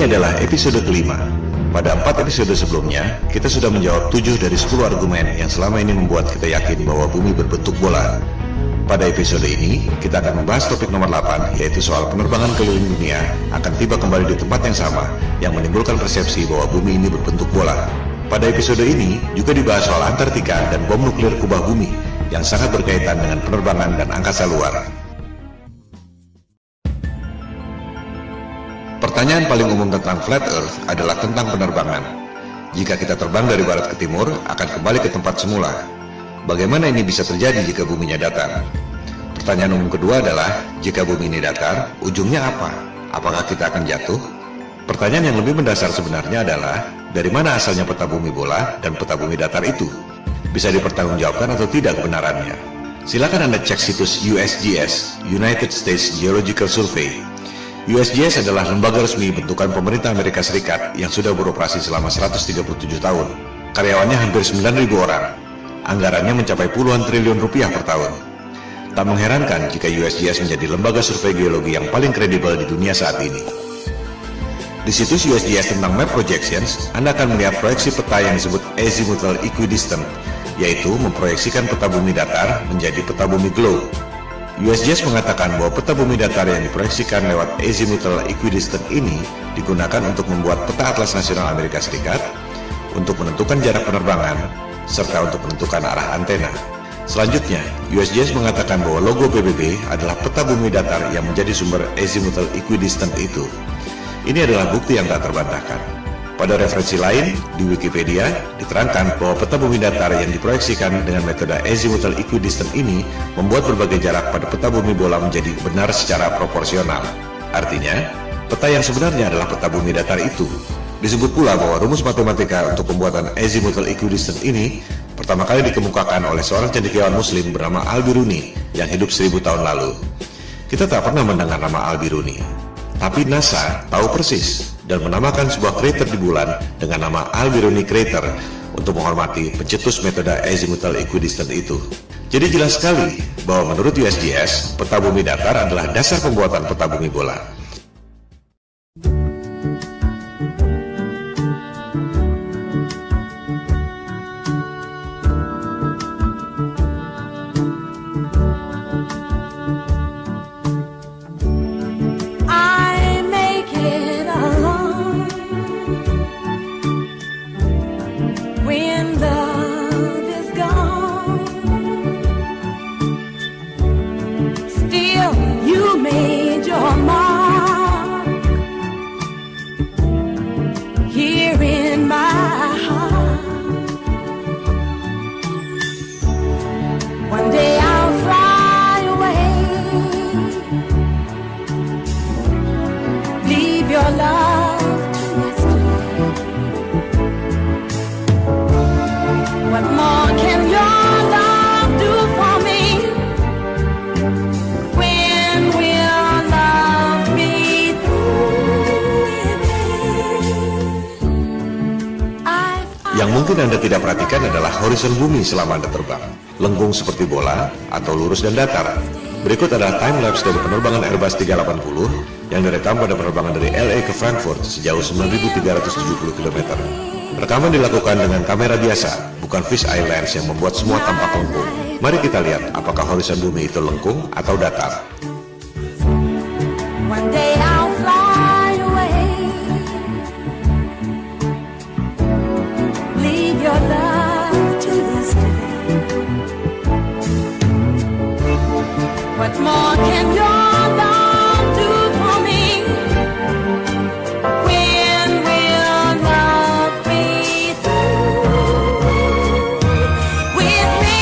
Ini adalah episode kelima. Pada 4 episode sebelumnya, kita sudah menjawab 7 dari 10 argumen yang selama ini membuat kita yakin bahwa bumi berbentuk bola. Pada episode ini, kita akan membahas topik nomor 8, yaitu soal penerbangan keliling dunia akan tiba kembali di tempat yang sama, yang menimbulkan persepsi bahwa bumi ini berbentuk bola. Pada episode ini, juga dibahas soal Antartika dan bom nuklir kubah bumi, yang sangat berkaitan dengan penerbangan dan angkasa luar. Pertanyaan paling umum tentang flat earth adalah tentang penerbangan. Jika kita terbang dari barat ke timur, akan kembali ke tempat semula. Bagaimana ini bisa terjadi jika buminya datar? Pertanyaan umum kedua adalah, jika bumi ini datar, ujungnya apa? Apakah kita akan jatuh? Pertanyaan yang lebih mendasar sebenarnya adalah, dari mana asalnya peta bumi bola dan peta bumi datar itu? Bisa dipertanggungjawabkan atau tidak kebenarannya? Silakan Anda cek situs USGS, United States Geological Survey. USGS adalah lembaga resmi bentukan pemerintah Amerika Serikat yang sudah beroperasi selama 137 tahun. Karyawannya hampir 9.000 orang. Anggarannya mencapai puluhan triliun rupiah per tahun. Tak mengherankan jika USGS menjadi lembaga survei geologi yang paling kredibel di dunia saat ini. Di situs USGS tentang map projections, Anda akan melihat proyeksi peta yang disebut azimuthal equidistant, yaitu memproyeksikan peta bumi datar menjadi peta bumi globe. USGS mengatakan bahwa peta bumi datar yang diproyeksikan lewat azimuthal equidistant ini digunakan untuk membuat peta atlas nasional Amerika Serikat, untuk menentukan jarak penerbangan, serta untuk menentukan arah antena. Selanjutnya, USGS mengatakan bahwa logo PBB adalah peta bumi datar yang menjadi sumber azimuthal equidistant itu. Ini adalah bukti yang tak terbantahkan. Pada referensi lain, di Wikipedia, diterangkan bahwa peta bumi datar yang diproyeksikan dengan metode azimuthal equidistant ini membuat berbagai jarak pada peta bumi bola menjadi benar secara proporsional. Artinya, peta yang sebenarnya adalah peta bumi datar itu. Disebut pula bahwa rumus matematika untuk pembuatan azimuthal equidistant ini pertama kali dikemukakan oleh seorang cendekiawan muslim bernama Al-Biruni yang hidup 1000 tahun lalu. Kita tak pernah mendengar nama Al-Biruni, tapi NASA tahu persis dan menamakan sebuah krater di bulan dengan nama Al-Biruni Crater untuk menghormati pencetus metode azimuthal equidistant itu. Jadi jelas sekali bahwa menurut USGS, peta bumi datar adalah dasar pembuatan peta bumi bola. Yang mungkin Anda tidak perhatikan adalah horizon bumi selama Anda terbang. Lengkung seperti bola atau lurus dan datar. Berikut adalah time-lapse dari penerbangan Airbus 380 yang direkam pada penerbangan dari LA ke Frankfurt sejauh 9.370 km. Rekaman dilakukan dengan kamera biasa, bukan fisheye lens yang membuat semua tampak lengkung. Mari kita lihat apakah horizon bumi itu lengkung atau datar. What more can your love do for me? When will love be through with me?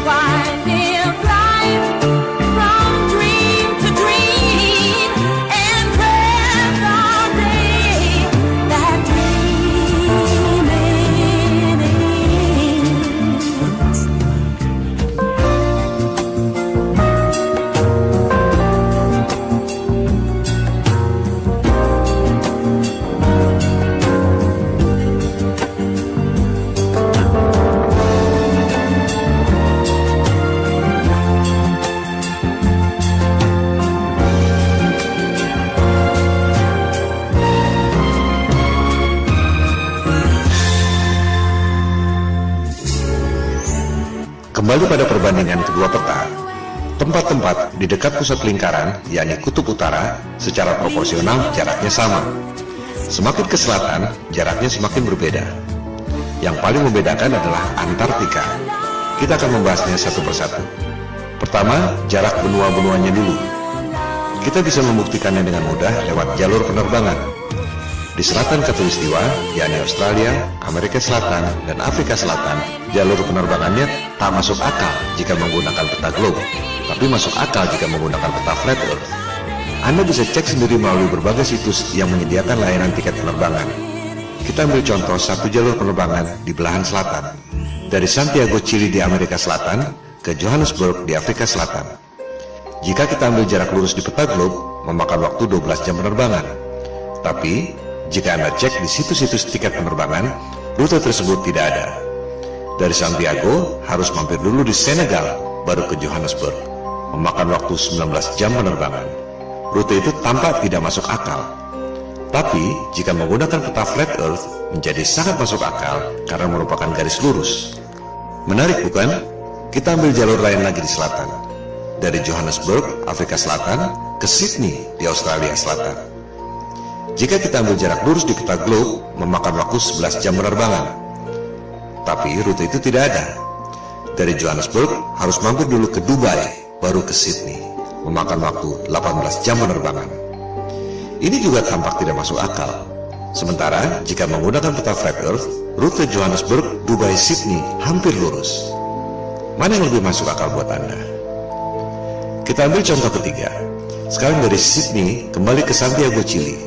Winding Kembali pada perbandingan kedua peta, tempat-tempat di dekat pusat lingkaran, yakni kutub utara, secara proporsional jaraknya sama. Semakin ke selatan, jaraknya semakin berbeda. Yang paling membedakan adalah Antartika. Kita akan membahasnya satu persatu. Pertama, jarak benua-benuanya dulu. Kita bisa membuktikannya dengan mudah lewat jalur penerbangan. Di selatan Khatulistiwa, yakni Australia, Amerika Selatan, dan Afrika Selatan, jalur penerbangannya tak masuk akal jika menggunakan peta globe, tapi masuk akal jika menggunakan peta flat earth. Anda bisa cek sendiri melalui berbagai situs yang menyediakan layanan tiket penerbangan. Kita ambil contoh satu jalur penerbangan di belahan selatan, dari Santiago, Chili di Amerika Selatan, ke Johannesburg di Afrika Selatan. Jika kita ambil jarak lurus di peta globe, memakan waktu 12 jam penerbangan. Tapi, jika Anda cek di situs-situs tiket penerbangan, rute tersebut tidak ada. Dari Santiago, harus mampir dulu di Senegal, baru ke Johannesburg, memakan waktu 19 jam penerbangan. Rute itu tampak tidak masuk akal. Tapi, jika menggunakan peta flat earth, menjadi sangat masuk akal karena merupakan garis lurus. Menarik bukan? Kita ambil jalur lain lagi di selatan. Dari Johannesburg, Afrika Selatan, ke Sydney di Australia Selatan. Jika kita ambil jarak lurus di peta globe, memakan waktu 11 jam penerbangan. Tapi rute itu tidak ada. Dari Johannesburg, harus mampir dulu ke Dubai, baru ke Sydney, memakan waktu 18 jam penerbangan. Ini juga tampak tidak masuk akal. Sementara, jika menggunakan peta flat earth, rute Johannesburg, Dubai, Sydney hampir lurus. Mana yang lebih masuk akal buat Anda? Kita ambil contoh ketiga. Sekarang dari Sydney, kembali ke Santiago, Chili.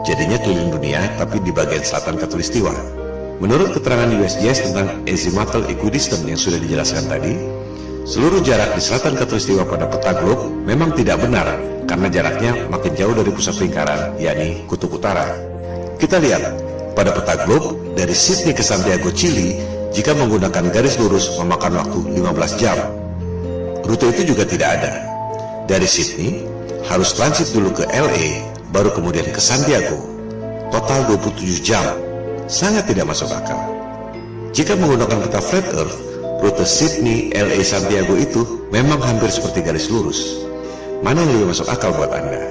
Jadinya keliling dunia, tapi di bagian selatan Khatulistiwa. Menurut keterangan USGS tentang azimuthal equidistant yang sudah dijelaskan tadi, seluruh jarak di selatan Khatulistiwa pada peta globe memang tidak benar karena jaraknya makin jauh dari pusat lingkaran, yakni kutub utara. Kita lihat, pada peta globe, dari Sydney ke Santiago, Chili, jika menggunakan garis lurus memakan waktu 15 jam. Rute itu juga tidak ada. Dari Sydney, harus transit dulu ke LA, baru kemudian ke Santiago. Total 27 jam. Sangat tidak masuk akal. Jika menggunakan peta flat earth, rute Sydney, LA, Santiago itu memang hampir seperti garis lurus. Mana yang lebih masuk akal buat Anda?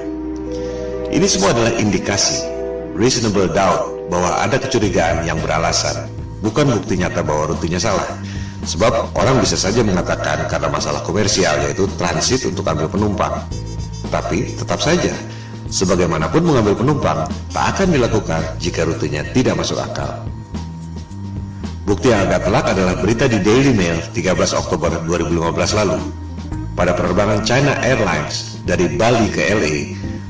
Ini semua adalah indikasi, reasonable doubt, bahwa ada kecurigaan yang beralasan, bukan bukti nyata bahwa rutenya salah. Sebab orang bisa saja mengatakan karena masalah komersial, yaitu transit untuk ambil penumpang. Tapi tetap saja, sebagaimanapun mengambil penumpang, tak akan dilakukan jika rutenya tidak masuk akal. Bukti yang agak telak adalah berita di Daily Mail 13 Oktober 2015 lalu. Pada penerbangan China Airlines dari Bali ke LA,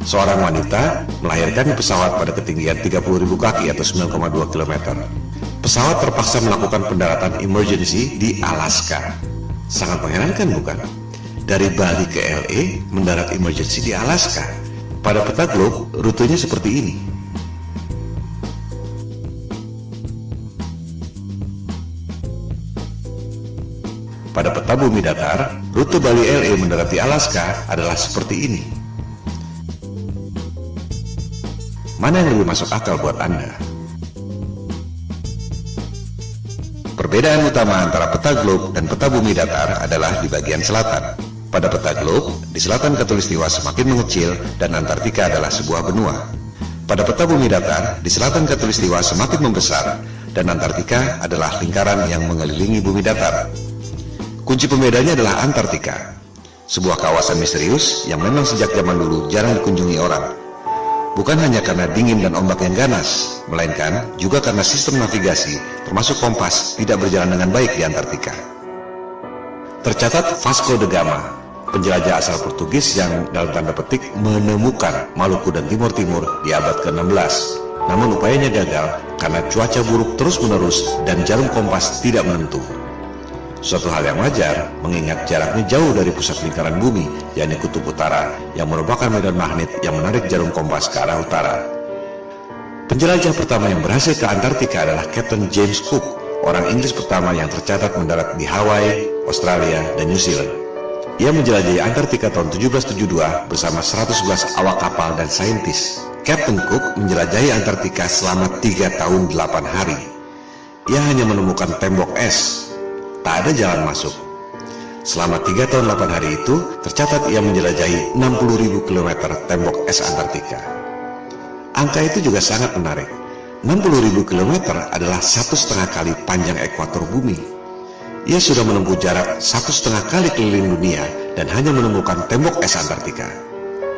seorang wanita melahirkan di pesawat pada ketinggian 30.000 kaki atau 9,2 km. Pesawat terpaksa melakukan pendaratan emergency di Alaska. Sangat mengherankan bukan? Dari Bali ke LA mendarat emergency di Alaska. Pada peta globe, rutenya seperti ini. Pada peta bumi datar, rute Bali LA mendarat di Alaska adalah seperti ini. Mana yang lebih masuk akal buat Anda? Perbedaan utama antara peta globe dan peta bumi datar adalah di bagian selatan. Pada peta globe, di selatan Khatulistiwa semakin mengecil dan Antartika adalah sebuah benua. Pada peta bumi datar, di selatan Khatulistiwa semakin membesar dan Antartika adalah lingkaran yang mengelilingi bumi datar. Kunci pembedanya adalah Antartika, sebuah kawasan misterius yang memang sejak zaman dulu jarang dikunjungi orang. Bukan hanya karena dingin dan ombak yang ganas, melainkan juga karena sistem navigasi, termasuk kompas, tidak berjalan dengan baik di Antartika. Tercatat Vasco da Gama, penjelajah asal Portugis yang dalam tanda petik menemukan Maluku dan Timur Timur di abad ke-16. Namun upayanya gagal karena cuaca buruk terus-menerus dan jarum kompas tidak menentu. Suatu hal yang wajar mengingat jaraknya jauh dari pusat lingkaran bumi, yakni kutub utara, yang merupakan medan magnet yang menarik jarum kompas ke arah utara. Penjelajah pertama yang berhasil ke Antartika adalah Captain James Cook, orang Inggris pertama yang tercatat mendarat di Hawaii, Australia, dan New Zealand. Ia menjelajahi Antartika tahun 1772 bersama 111 awak kapal dan saintis. Captain Cook menjelajahi Antartika selama 3 tahun 8 hari. Ia hanya menemukan tembok es. Tak ada jalan masuk. Selama 3 tahun 8 hari itu, tercatat ia menjelajahi 60.000 km tembok es Antartika. Angka itu juga sangat menarik. 60.000 km adalah 1,5 kali panjang ekuator bumi. Ia sudah menempuh jarak 1,5 kali keliling dunia dan hanya menemukan tembok es Antartika.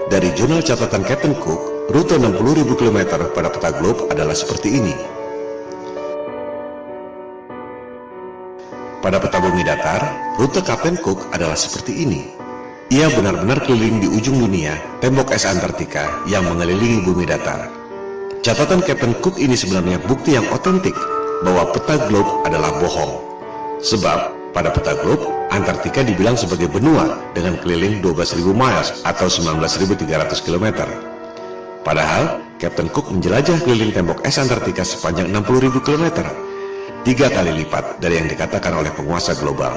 Dari jurnal catatan Captain Cook, rute 60.000 km pada peta globe adalah seperti ini. Pada peta bumi datar, rute Kapten Cook adalah seperti ini. Ia benar-benar keliling di ujung dunia, tembok es Antartika yang mengelilingi bumi datar. Catatan Kapten Cook ini sebenarnya bukti yang otentik bahwa peta globe adalah bohong. Sebab, pada peta globe, Antartika dibilang sebagai benua dengan keliling 12.000 miles atau 19.300 km. Padahal, Kapten Cook menjelajah keliling tembok es Antartika sepanjang 60.000 km. 3 kali lipat dari yang dikatakan oleh penguasa global.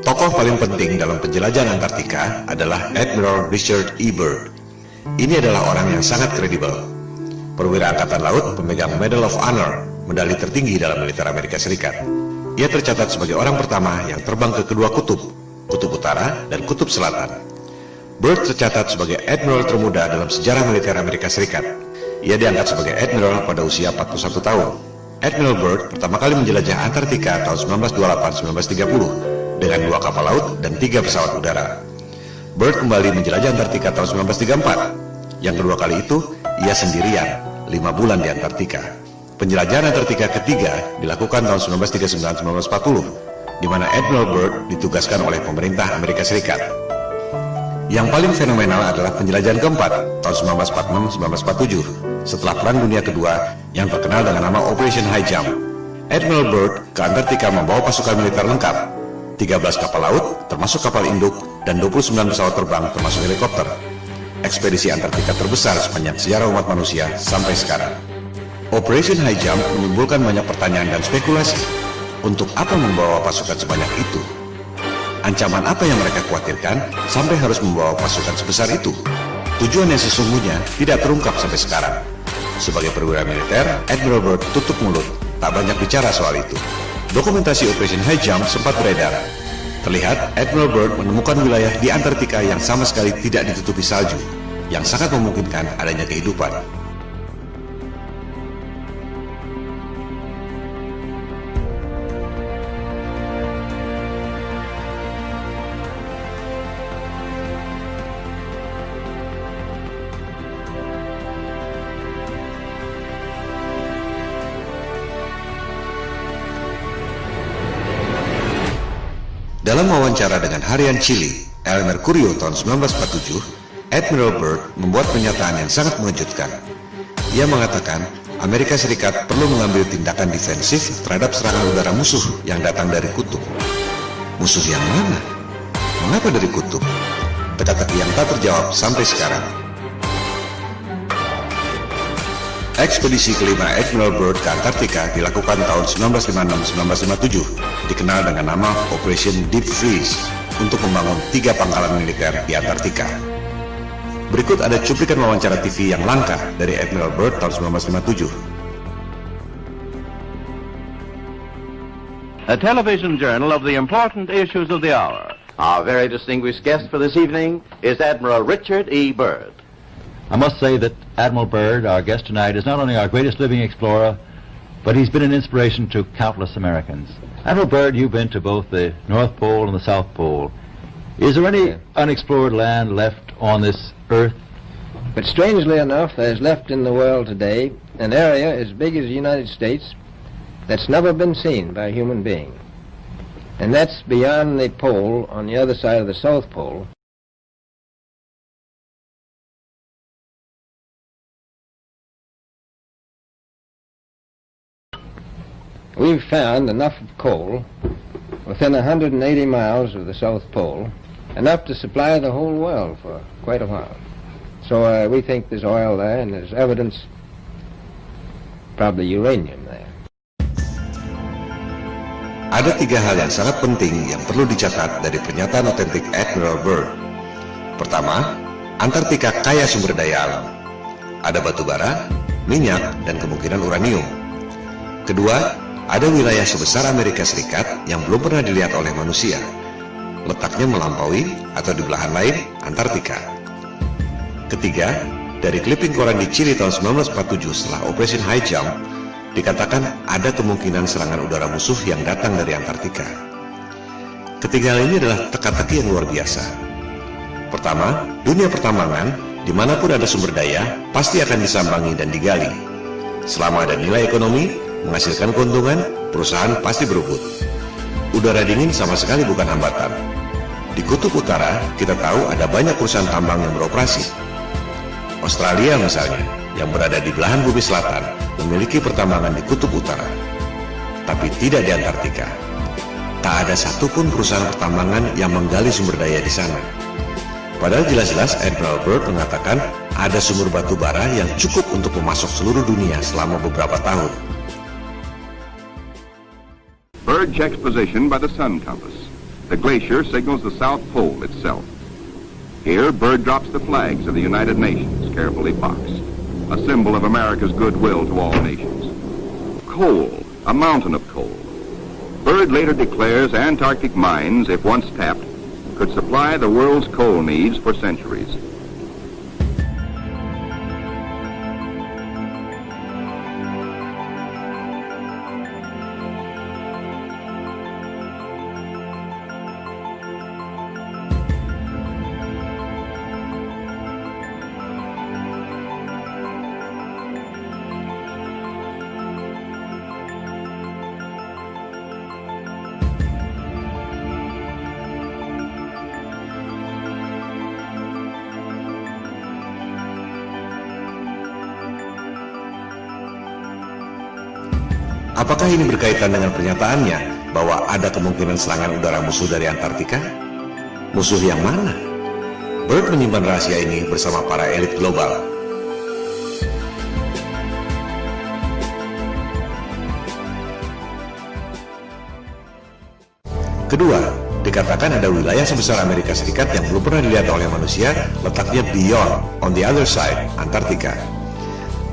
Tokoh paling penting dalam penjelajahan Antartika adalah Admiral Richard E. Byrd. Ini adalah orang yang sangat kredibel. Perwira Angkatan Laut pemegang Medal of Honor, medali tertinggi dalam militer Amerika Serikat. Ia tercatat sebagai orang pertama yang terbang ke kedua kutub, kutub utara dan kutub selatan. Byrd tercatat sebagai admiral termuda dalam sejarah militer Amerika Serikat. Ia diangkat sebagai admiral pada usia 41 tahun. Admiral Byrd pertama kali menjelajah Antartika tahun 1928-1930 dengan 2 kapal laut dan 3 pesawat udara. Byrd kembali menjelajah Antartika tahun 1934. Yang kedua kali itu, ia sendirian, 5 bulan di Antartika. Penjelajahan Antartika ketiga dilakukan tahun 1939-1940, di mana Admiral Byrd ditugaskan oleh pemerintah Amerika Serikat. Yang paling fenomenal adalah penjelajahan keempat tahun 1946-1947 setelah Perang Dunia Kedua yang terkenal dengan nama Operation High Jump. Admiral Byrd ke Antartika membawa pasukan militer lengkap, 13 kapal laut termasuk kapal induk dan 29 pesawat terbang termasuk helikopter. Ekspedisi Antartika terbesar sepanjang sejarah umat manusia sampai sekarang. Operation High Jump menimbulkan banyak pertanyaan dan spekulasi. Untuk apa membawa pasukan sebanyak itu? Ancaman apa yang mereka khawatirkan sampai harus membawa pasukan sebesar itu? Tujuan yang sesungguhnya tidak terungkap sampai sekarang. Sebagai perwira militer, Admiral Byrd tutup mulut, tak banyak bicara soal itu. Dokumentasi Operation High Jump sempat beredar. Terlihat Admiral Byrd menemukan wilayah di Antartika yang sama sekali tidak ditutupi salju, yang sangat memungkinkan adanya kehidupan. Dalam wawancara dengan harian Chile, El Mercurio tahun 1947, Admiral Byrd membuat pernyataan yang sangat mengejutkan. Ia mengatakan, Amerika Serikat perlu mengambil tindakan defensif terhadap serangan udara musuh yang datang dari kutub. Musuh yang mana? Mengapa dari kutub? Teka-teki yang tak terjawab sampai sekarang. Ekspedisi kelima Admiral Byrd ke Antartika dilakukan tahun 1956-1957, dikenal dengan nama Operation Deep Freeze, untuk membangun 3 pangkalan militer di Antartika. Berikut ada cuplikan wawancara TV yang langka dari Admiral Byrd tahun 1957. A television journal of the important issues of the hour. Our very distinguished guest for this evening is Admiral Richard E. Byrd. I must say that Admiral Byrd, our guest tonight, is not only our greatest living explorer, but he's been an inspiration to countless Americans. Admiral Byrd, you've been to both the North Pole and the South Pole. Is there any unexplored land left on this Earth? But strangely enough, there's left in the world today an area as big as the United States that's never been seen by a human being. And that's beyond the pole on the other side of the South Pole. We've found enough of coal within 180 miles of the South Pole, enough to supply the whole world for quite a while. So we think there's oil there, and there's evidence, probably uranium there. Ada 3 hal yang sangat penting yang perlu dicatat dari pernyataan otentik Admiral Byrd. Pertama, Antartika kaya sumber daya alam. Ada batu bara, minyak, dan kemungkinan uranium. Kedua, ada wilayah sebesar Amerika Serikat yang belum pernah dilihat oleh manusia. Letaknya melampaui atau di belahan lain Antartika. Ketiga, dari clipping koran di Chili tahun 1947 setelah Operation High Jump, dikatakan ada kemungkinan serangan udara musuh yang datang dari Antartika. Ketiga hal ini adalah teka-teki yang luar biasa. Pertama, dunia pertambangan, dimanapun ada sumber daya, pasti akan disambangi dan digali. Selama ada nilai ekonomi, menghasilkan keuntungan, perusahaan pasti berebut. Udara dingin sama sekali bukan hambatan. Di Kutub Utara, kita tahu ada banyak perusahaan tambang yang beroperasi. Australia misalnya, yang berada di belahan bumi selatan, memiliki pertambangan di Kutub Utara, tapi tidak di Antartika. Tak ada satupun perusahaan pertambangan yang menggali sumber daya di sana. Padahal jelas-jelas Admiral Byrd mengatakan ada sumber batu bara yang cukup untuk memasok seluruh dunia selama beberapa tahun. Byrd checks position by the sun compass. The glacier signals the South Pole itself. Here, Byrd drops the flags of the United Nations, carefully boxed, a symbol of America's goodwill to all nations. Coal, a mountain of coal. Byrd later declares Antarctic mines, if once tapped, could supply the world's coal needs for centuries. Apakah ini berkaitan dengan pernyataannya bahwa ada kemungkinan serangan udara musuh dari Antartika? Musuh yang mana? Byrd menyimpan rahasia ini bersama para elit global. Kedua, dikatakan ada wilayah sebesar Amerika Serikat yang belum pernah dilihat oleh manusia, letaknya beyond, on the other side, Antartika.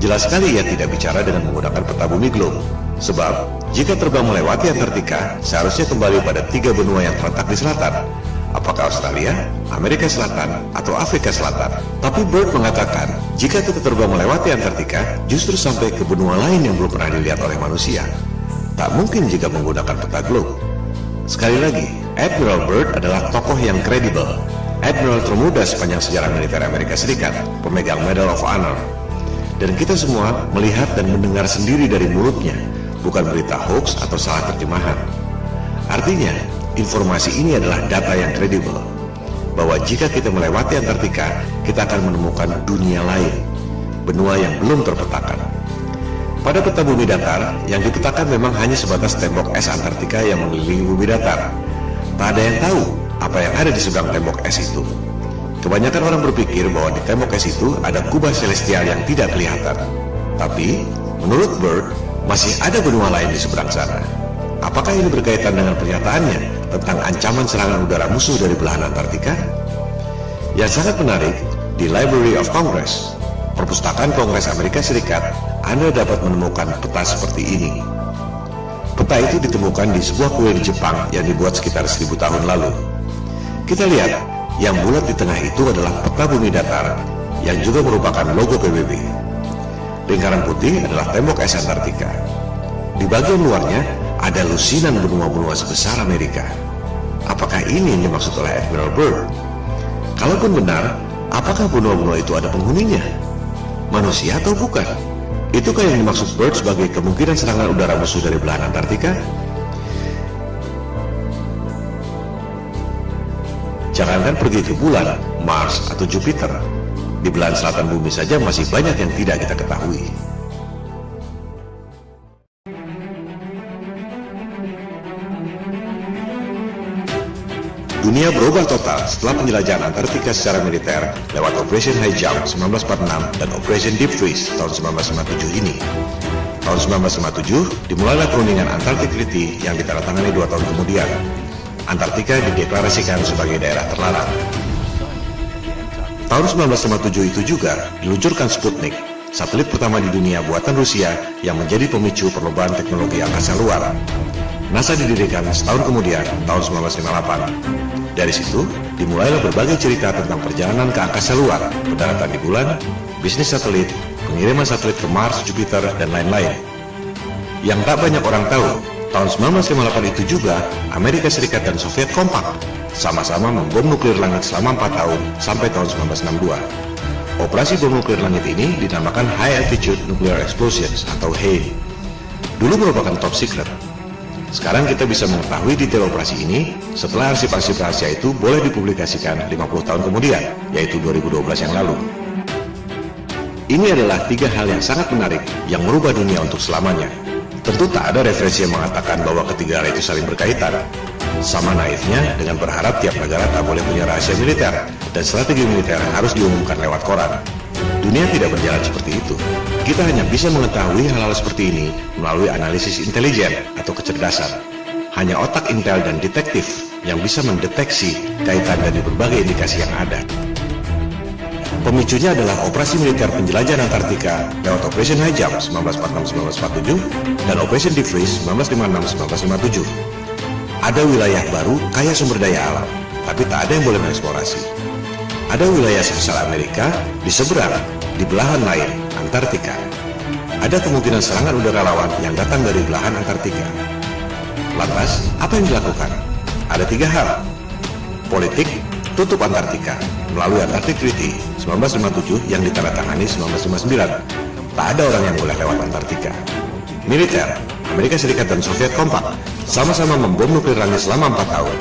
Jelas sekali ia tidak bicara dengan menggunakan peta bumi globe. Sebab, jika terbang melewati Antartika, seharusnya kembali pada 3 benua yang terletak di selatan. Apakah Australia, Amerika Selatan, atau Afrika Selatan? Tapi Byrd mengatakan, jika kita terbang melewati Antartika, justru sampai ke benua lain yang belum pernah dilihat oleh manusia. Tak mungkin jika menggunakan peta globe. Sekali lagi, Admiral Byrd adalah tokoh yang kredibel. Admiral termuda sepanjang sejarah militer Amerika Serikat, pemegang Medal of Honor. Dan kita semua melihat dan mendengar sendiri dari mulutnya, bukan berita hoax atau salah terjemahan. Artinya, informasi ini adalah data yang kredibel, bahwa jika kita melewati Antartika, kita akan menemukan dunia lain, benua yang belum terpetakan. Pada peta bumi datar, yang dipetakan memang hanya sebatas tembok es Antartika yang mengelilingi bumi datar. Tak ada yang tahu apa yang ada di seberang tembok es itu. Kebanyakan orang berpikir bahwa di tembok es itu ada kubah celestial yang tidak kelihatan. Tapi, menurut Byrd, masih ada benua lain di seberang sana. Apakah ini berkaitan dengan pernyataannya tentang ancaman serangan udara musuh dari belahan Antartika? Yang sangat menarik, di Library of Congress, Perpustakaan Kongres Amerika Serikat, Anda dapat menemukan peta seperti ini. Peta itu ditemukan di sebuah kuil di Jepang yang dibuat sekitar 1000 tahun lalu. Kita lihat, yang bulat di tengah itu adalah peta bumi datar, yang juga merupakan logo PBB. Lingkaran putih adalah tembok es Antartika. Di bagian luarnya ada lusinan benua-benua sebesar Amerika. Apakah ini yang dimaksud oleh Admiral Byrd? Kalaupun benar, apakah benua-benua itu ada penghuninya? Manusia atau bukan? Itukah yang dimaksud Byrd sebagai kemungkinan serangan udara musuh dari belahan Antartika? Jangankan pergi ke bulan, Mars, atau Jupiter. Di belahan selatan bumi saja masih banyak yang tidak kita ketahui. Dunia berubah total setelah penjelajahan Antartika secara militer lewat Operation High Jump 1946 dan Operation Deep Freeze tahun 1957 ini. Tahun 1957 dimulailah perundingan Antarctic Treaty yang ditandatangani 2 tahun kemudian. Antartika dideklarasikan sebagai daerah terlarang. Tahun 1957 itu juga diluncurkan Sputnik, satelit pertama di dunia buatan Rusia yang menjadi pemicu perlombaan teknologi angkasa luar. NASA didirikan setahun kemudian, tahun 1958. Dari situ, dimulailah berbagai cerita tentang perjalanan ke angkasa luar, pendaratan di bulan, bisnis satelit, pengiriman satelit ke Mars, Jupiter, dan lain-lain. Yang tak banyak orang tahu, tahun 1958 itu juga, Amerika Serikat dan Soviet kompak, sama-sama membom nuklir langit selama 4 tahun sampai tahun 1962. Operasi bom nuklir langit ini dinamakan High Altitude Nuclear Explosions atau HANE. Dulu merupakan top secret. Sekarang kita bisa mengetahui detail operasi ini setelah arsip-arsip rahasia itu boleh dipublikasikan 50 tahun kemudian, yaitu 2012 yang lalu. Ini adalah 3 hal yang sangat menarik yang merubah dunia untuk selamanya. Tentu tak ada referensi yang mengatakan bahwa ketiga hal itu saling berkaitan. Sama naifnya dengan berharap tiap negara tak boleh punya rahasia militer dan strategi militer harus diumumkan lewat koran. Dunia tidak berjalan seperti itu. Kita hanya bisa mengetahui hal-hal seperti ini melalui analisis intelijen atau kecerdasan. Hanya otak intel dan detektif yang bisa mendeteksi kaitan dari berbagai indikasi yang ada. Pemicunya adalah operasi militer penjelajahan Antartika lewat Operation High Jump 1946-1947 dan Operation Deep Freeze 1956-1957. Ada wilayah baru kaya sumber daya alam, tapi tak ada yang boleh mengeksplorasi. Ada wilayah sebesar Amerika di seberang, di belahan lain, Antartika. Ada kemungkinan serangan udara lawan yang datang dari belahan Antartika. Lantas, apa yang dilakukan? Ada 3 hal. Politik, tutup Antartika melalui Antarctic Treaty 1957 yang ditandatangani 1959. Tak ada orang yang boleh lewat Antartika. Militer, Amerika Serikat dan Soviet kompak, sama-sama membom nuklir langit selama 4 tahun.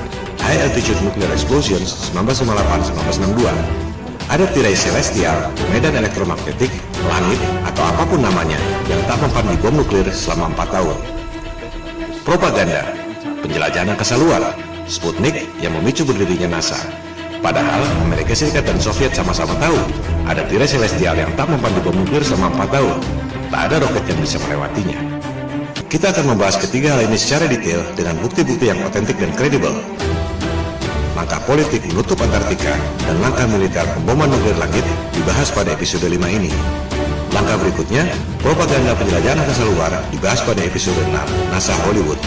High Altitude Nuclear Explosions 1958-1962. Ada tirai celestial, medan elektromagnetik, langit, atau apapun namanya yang tak mempan di bom nuklir selama 4 tahun. Propaganda, penjelajahan angkasa luar, Sputnik yang memicu berdirinya NASA. Padahal Amerika Serikat dan Soviet sama-sama tahu ada tirai celestial yang tak mempan di bom nuklir selama 4 tahun. Tak ada roket yang bisa melewatinya. Kita akan membahas ketiga hal ini secara detail dengan bukti-bukti yang otentik dan kredibel. Langkah politik menutup Antartika dan langkah militer pemboman nuklir langit dibahas pada episode 5 ini. Langkah berikutnya, propaganda penjelajahan angkasa luar dibahas pada episode 6, NASA Hollywood.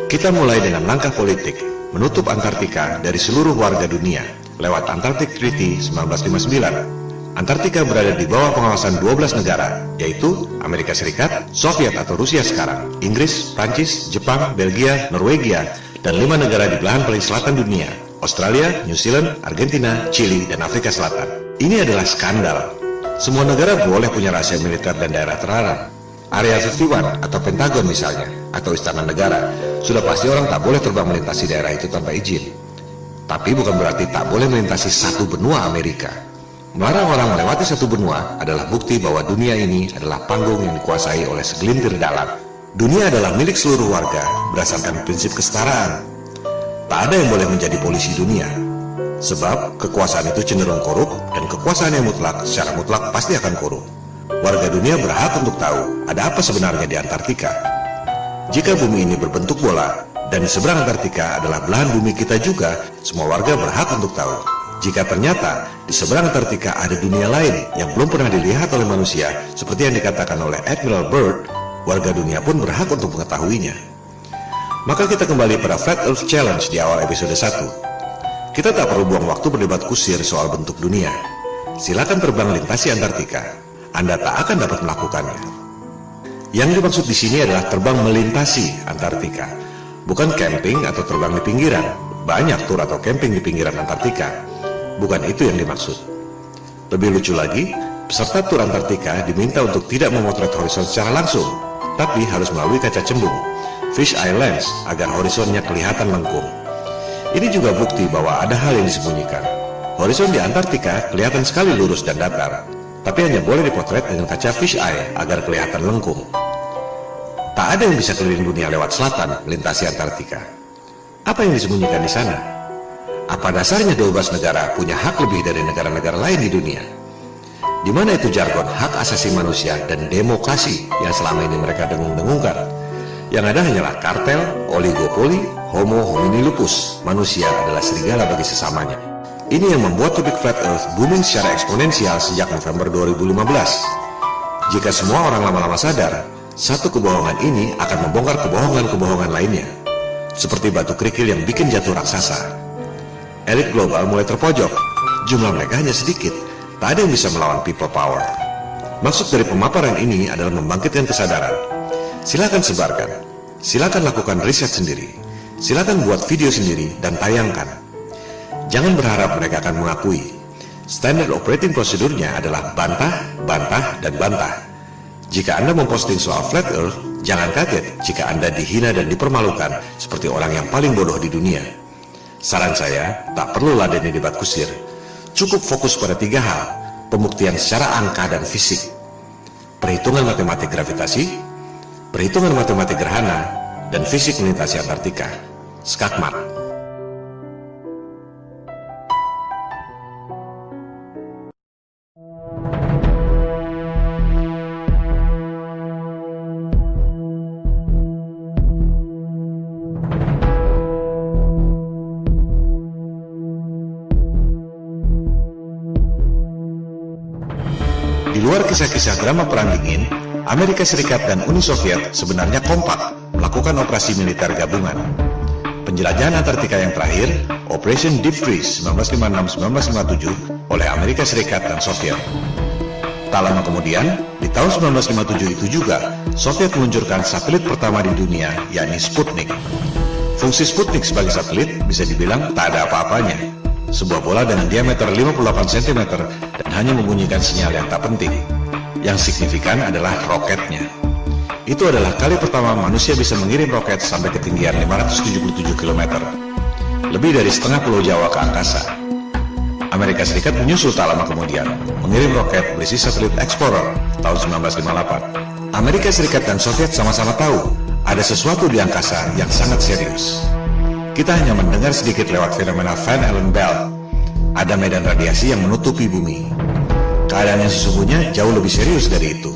Kita mulai dengan langkah politik, menutup Antartika dari seluruh warga dunia lewat Antarctic Treaty 1959. Antartika berada di bawah pengawasan 12 negara, yaitu Amerika Serikat, Soviet atau Rusia sekarang, Inggris, Prancis, Jepang, Belgia, Norwegia, dan 5 negara di belahan paling selatan dunia, Australia, New Zealand, Argentina, Chili, dan Afrika Selatan. Ini adalah skandal. Semua negara boleh punya rahasia militer dan daerah terlarang. Area 51 atau Pentagon misalnya, atau Istana Negara, sudah pasti orang tak boleh terbang melintasi daerah itu tanpa izin. Tapi bukan berarti tak boleh melintasi satu benua Amerika. Melarang orang melewati satu benua adalah bukti bahwa dunia ini adalah panggung yang dikuasai oleh segelintir dalang. Dunia adalah milik seluruh warga berdasarkan prinsip kesetaraan. Tak ada yang boleh menjadi polisi dunia. Sebab kekuasaan itu cenderung korup dan kekuasaan yang mutlak secara mutlak pasti akan korup. Warga dunia berhak untuk tahu ada apa sebenarnya di Antartika. Jika bumi ini berbentuk bola dan di seberang Antartika adalah belahan bumi kita juga, semua warga berhak untuk tahu. Jika ternyata di seberang Antartika ada dunia lain yang belum pernah dilihat oleh manusia, seperti yang dikatakan oleh Admiral Byrd, warga dunia pun berhak untuk mengetahuinya. Maka kita kembali pada Flat Earth Challenge di awal episode 1. Kita tak perlu buang waktu berdebat kusir soal bentuk dunia. Silakan terbang lintasi Antartika. Anda tak akan dapat melakukannya. Yang dimaksud di sini adalah terbang melintasi Antartika, bukan camping atau terbang di pinggiran. Banyak tur atau camping di pinggiran Antartika. Bukan itu yang dimaksud. Lebih lucu lagi, peserta tur Antartika diminta untuk tidak memotret horizon secara langsung, tapi harus melalui kaca cembung, fish eye lens, agar horizonnya kelihatan lengkung. Ini juga bukti bahwa ada hal yang disembunyikan. Horizon di Antartika kelihatan sekali lurus dan datar, tapi hanya boleh dipotret dengan kaca fish eye agar kelihatan lengkung. Tak ada yang bisa keliling dunia lewat selatan melintasi Antartika. Apa yang disembunyikan di sana? Apa dasarnya 12 negara punya hak lebih dari negara-negara lain di dunia? Di mana itu jargon hak asasi manusia dan demokrasi yang selama ini mereka dengung-dengungkan? Yang ada hanyalah kartel, oligopoli, homo homini lupus. Manusia adalah serigala bagi sesamanya. Ini yang membuat topik Flat Earth booming secara eksponensial sejak November 2015. Jika semua orang lama-lama sadar, satu kebohongan ini akan membongkar kebohongan-kebohongan lainnya. Seperti batu kerikil yang bikin jatuh raksasa. Elit global mulai terpojok. Jumlah mereka hanya sedikit. Tak ada yang bisa melawan people power. Maksud dari pemaparan ini adalah membangkitkan kesadaran. Silakan sebarkan. Silakan lakukan riset sendiri. Silakan buat video sendiri dan tayangkan. Jangan berharap mereka akan mengakui. Standard operating prosedurnya adalah bantah, bantah, dan bantah. Jika Anda memposting soal Flat Earth, jangan kaget jika Anda dihina dan dipermalukan seperti orang yang paling bodoh di dunia. Saran saya, tak perlu ladeni debat kusir. Cukup fokus pada 3 hal, pembuktian secara angka dan fisik. Perhitungan matematik gravitasi, perhitungan matematik gerhana, dan fisik melintasi Antartika. Skakmat. Di luar kisah-kisah drama Perang Dingin, Amerika Serikat dan Uni Soviet sebenarnya kompak melakukan operasi militer gabungan. Penjelajahan Antartika yang terakhir, Operation Deep Freeze 1956-1957 oleh Amerika Serikat dan Soviet. Tak lama kemudian, di tahun 1957 itu juga, Soviet meluncurkan satelit pertama di dunia, yakni Sputnik. Fungsi Sputnik sebagai satelit bisa dibilang tak ada apa-apanya. Sebuah bola dengan diameter 58 cm dan hanya membunyikan sinyal yang tak penting. Yang signifikan adalah roketnya. Itu adalah kali pertama manusia bisa mengirim roket sampai ketinggian 577 km. Lebih dari setengah pulau Jawa ke angkasa. Amerika Serikat menyusul tak lama kemudian, mengirim roket berisi satelit Explorer tahun 1958. Amerika Serikat dan Soviet sama-sama tahu ada sesuatu di angkasa yang sangat serius. Kita hanya mendengar sedikit lewat fenomena Van Allen belt. Ada medan radiasi yang menutupi bumi. Keadaan yang sesungguhnya jauh lebih serius dari itu.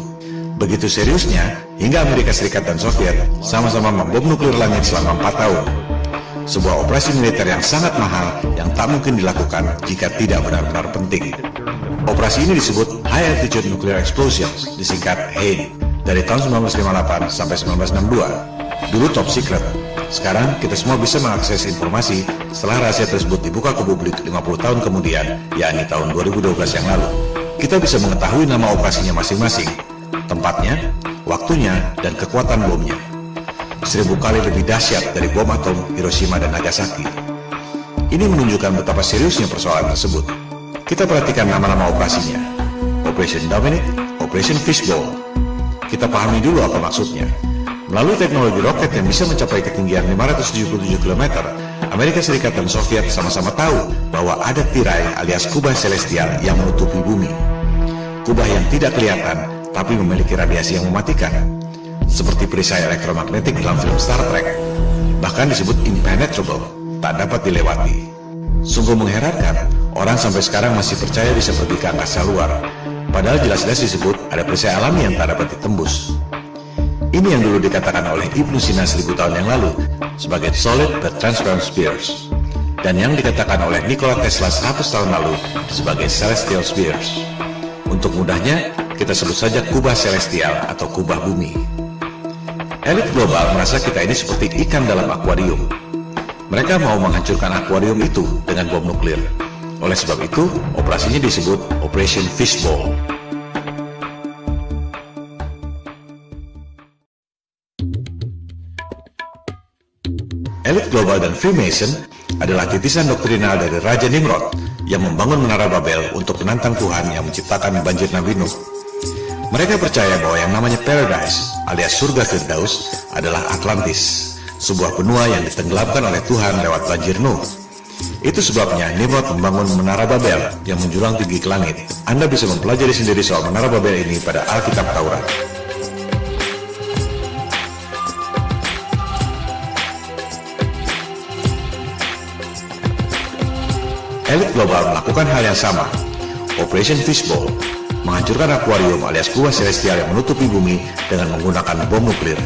Begitu seriusnya, hingga Amerika Serikat dan Soviet sama-sama membom nuklir langit selama 4 tahun. Sebuah operasi militer yang sangat mahal yang tak mungkin dilakukan jika tidak benar-benar penting. Operasi ini disebut High Altitude Nuclear Explosions, disingkat HANE, dari tahun 1958 sampai 1962. Dulu top secret. Sekarang kita semua bisa mengakses informasi setelah rahasia tersebut dibuka ke publik 50 tahun kemudian, yakni tahun 2012 yang lalu. Kita bisa mengetahui nama operasinya masing-masing, tempatnya, waktunya, dan kekuatan bomnya. 1000 kali lebih dahsyat dari bom atom Hiroshima dan Nagasaki. Ini menunjukkan betapa seriusnya persoalan tersebut. Kita perhatikan nama-nama operasinya. Operation Dominic, Operation Fishbowl. Kita pahami dulu apa maksudnya. Melalui teknologi roket yang bisa mencapai ketinggian 577 km, Amerika Serikat dan Soviet sama-sama tahu bahwa ada tirai alias kubah celestial yang menutupi bumi. Kubah yang tidak kelihatan, tapi memiliki radiasi yang mematikan. Seperti perisai elektromagnetik dalam film Star Trek. Bahkan disebut impenetrable, tak dapat dilewati. Sungguh mengherankan, orang sampai sekarang masih percaya bisa pergi ke angkasa luar. Padahal jelas-jelas disebut ada perisai alami yang tak dapat ditembus. Ini yang dulu dikatakan oleh Ibnu Sina 1000 tahun yang lalu sebagai solid but transparent spheres, dan yang dikatakan oleh Nikola Tesla 100 tahun lalu sebagai celestial spheres. Untuk mudahnya, kita sebut saja kubah celestial atau kubah bumi. Elit global merasa kita ini seperti ikan dalam akuarium. Mereka mau menghancurkan akuarium itu dengan bom nuklir. Oleh sebab itu, operasinya disebut Operation Fishbowl. Elit global dan Freemason adalah titisan doktrinal dari Raja Nimrod yang membangun Menara Babel untuk menantang Tuhan yang menciptakan banjir Nabi Nuh. Mereka percaya bahwa yang namanya Paradise alias surga Firdaus adalah Atlantis, sebuah benua yang ditenggelamkan oleh Tuhan lewat banjir Nuh. Itu sebabnya Nimrod membangun Menara Babel yang menjulang tinggi ke langit. Anda bisa mempelajari sendiri soal Menara Babel ini pada Alkitab Taurat. Elit global melakukan hal yang sama, Operation Fishbowl, menghancurkan akuarium alias kubah celestial yang menutupi bumi dengan menggunakan bom nuklir.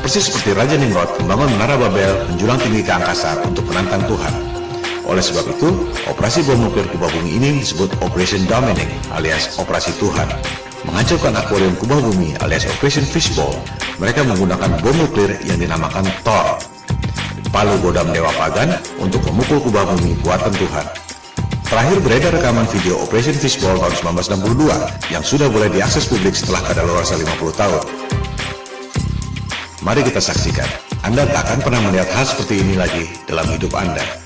Persis seperti Raja Nimrod membangun menara Babel menjulang tinggi ke angkasa untuk menantang Tuhan. Oleh sebab itu, operasi bom nuklir kubah bumi ini disebut Operation Dominic alias Operasi Tuhan. Menghancurkan akuarium kubah bumi alias Operation Fishbowl, mereka menggunakan bom nuklir yang dinamakan Thor, palu godam dewa pagan, untuk memukul kubah bumi buatan Tuhan. Terakhir beredar rekaman video Operation Fishbowl tahun 1962 yang sudah boleh diakses publik setelah kadaluarsa 50 tahun. Mari kita saksikan. Anda tak akan pernah melihat hal seperti ini lagi dalam hidup Anda.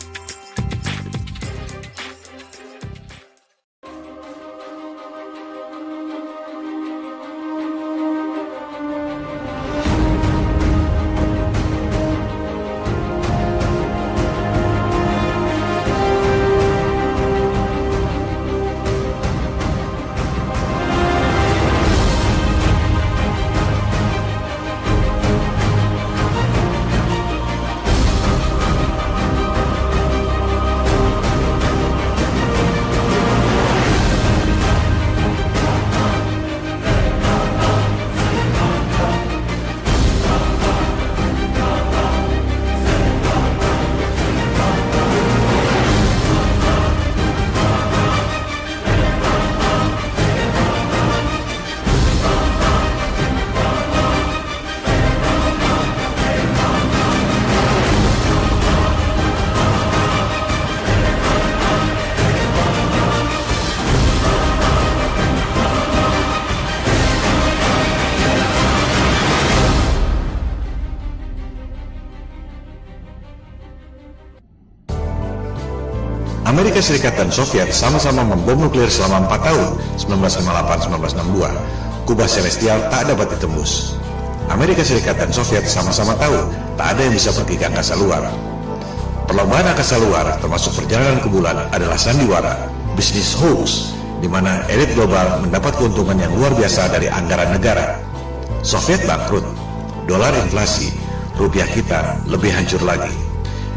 Amerika Serikat dan Soviet sama-sama membom nuklir selama 4 tahun, 1958-1962. Kubah celestial tak dapat ditembus. Amerika Serikat dan Soviet sama-sama tahu tak ada yang bisa pergi ke angkasa luar. Perlombaan angkasa luar, termasuk perjalanan ke bulan, adalah sandiwara, bisnis hoax, di mana elit global mendapat keuntungan yang luar biasa dari anggaran negara. Soviet bangkrut, dolar inflasi, rupiah kita lebih hancur lagi.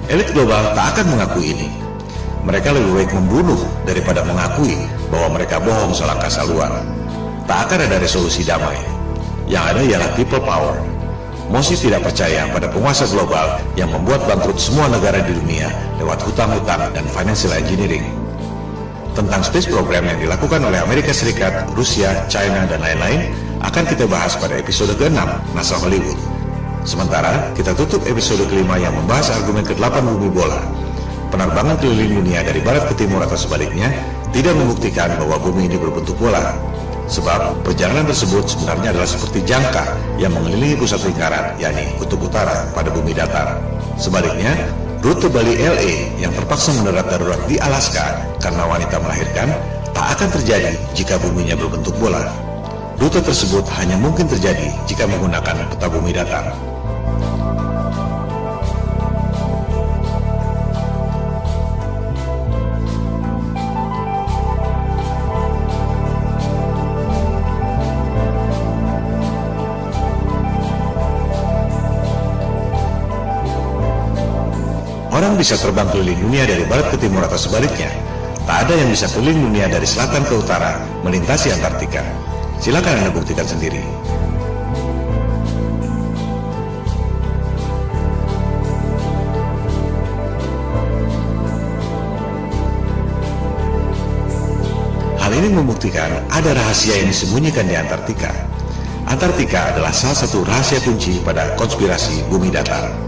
Elit global tak akan mengakui ini. Mereka lebih baik membunuh daripada mengakui bahwa mereka bohong soal angkasa luar. Tak akan ada resolusi damai. Yang ada ialah people power. Mosi tidak percaya pada penguasa global yang membuat bangkrut semua negara di dunia lewat hutang-hutang dan financial engineering. Tentang space program yang dilakukan oleh Amerika Serikat, Rusia, China, dan lain-lain akan kita bahas pada episode ke-6 NASA Hollywood. Sementara kita tutup episode ke-5 yang membahas argumen ke-8 bumi bola. Penerbangan keliling dunia dari barat ke timur atau sebaliknya tidak membuktikan bahwa bumi ini berbentuk bola. Sebab perjalanan tersebut sebenarnya adalah seperti jangka yang mengelilingi pusat lingkaran, yakni kutub utara pada bumi datar. Sebaliknya, rute Bali LA yang terpaksa mendarat darurat di Alaska karena wanita melahirkan tak akan terjadi jika buminya berbentuk bola. Rute tersebut hanya mungkin terjadi jika menggunakan peta bumi datar. Orang bisa terbang keliling dunia dari barat ke timur atau sebaliknya. Tak ada yang bisa keliling dunia dari selatan ke utara, melintasi Antartika. Silakan Anda buktikan sendiri. Hal ini membuktikan ada rahasia yang disembunyikan di Antartika. Antartika adalah salah satu rahasia kunci pada konspirasi bumi datar.